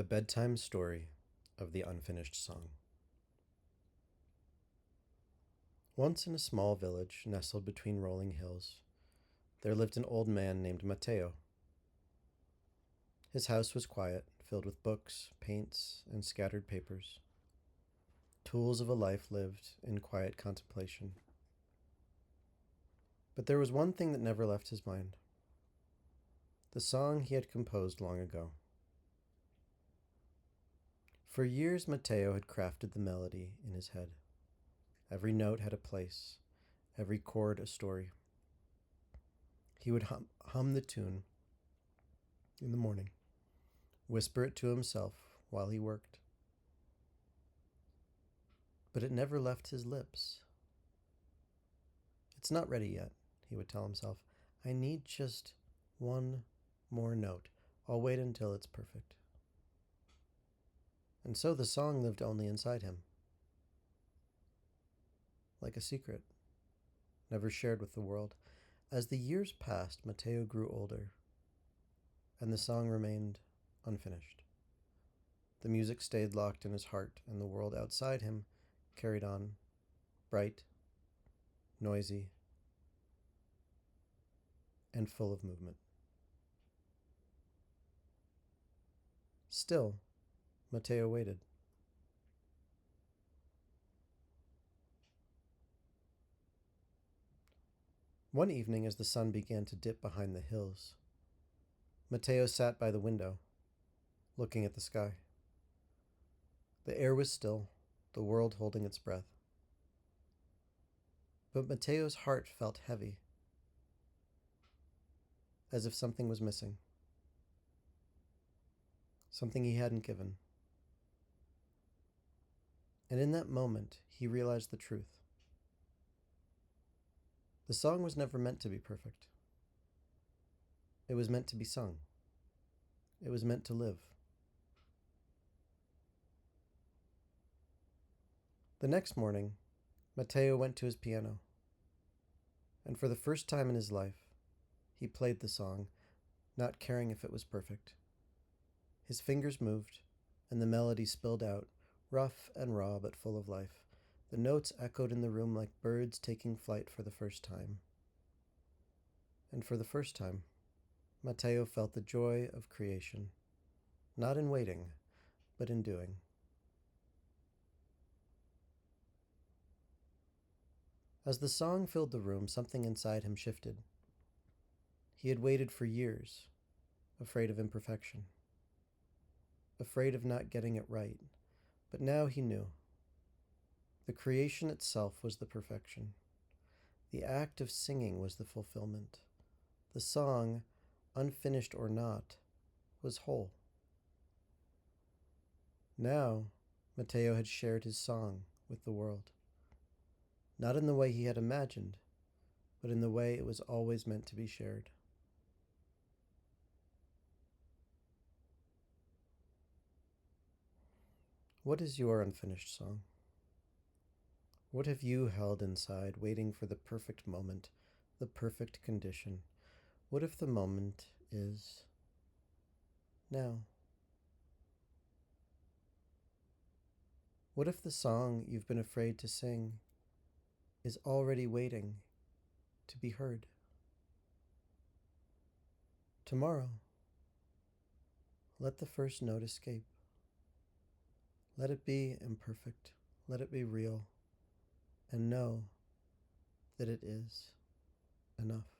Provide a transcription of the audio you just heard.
The Bedtime Story of the Unfinished Song. Once in a small village nestled between rolling hills, there lived an old man named Matteo. His house was quiet, filled with books, paints, and scattered papers, tools of a life lived in quiet contemplation. But there was one thing that never left his mind: the song he had composed long ago. For years, Matteo had crafted the melody in his head. Every note had a place, every chord a story. He would hum the tune in the morning, whisper it to himself while he worked. But it never left his lips. "It's not ready yet," he would tell himself. "I need just one more note. I'll wait until it's perfect." And so the song lived only inside him, like a secret, never shared with the world. As the years passed, Matteo grew older, and the song remained unfinished. The music stayed locked in his heart, and the world outside him carried on, bright, noisy, and full of movement. Still, Matteo waited. One evening, as the sun began to dip behind the hills, Matteo sat by the window, looking at the sky. The air was still, the world holding its breath. But Matteo's heart felt heavy, as if something was missing, something he hadn't given. And in that moment, he realized the truth. The song was never meant to be perfect. It was meant to be sung. It was meant to live. The next morning, Matteo went to his piano, and for the first time in his life, he played the song, not caring if it was perfect. His fingers moved, and the melody spilled out, rough and raw but full of life. The notes echoed in the room like birds taking flight for the first time. And for the first time, Matteo felt the joy of creation, not in waiting, but in doing. As the song filled the room, something inside him shifted. He had waited for years, afraid of imperfection, afraid of not getting it right, but now he knew. The creation itself was the perfection. The act of singing was the fulfillment. The song, unfinished or not, was whole. Now, Matteo had shared his song with the world, not in the way he had imagined, but in the way it was always meant to be shared. What is your unfinished song? What have you held inside, waiting for the perfect moment, the perfect condition? What if the moment is now? What if the song you've been afraid to sing is already waiting to be heard? Tomorrow, let the first note escape. Let it be imperfect. Let it be real. And know that it is enough.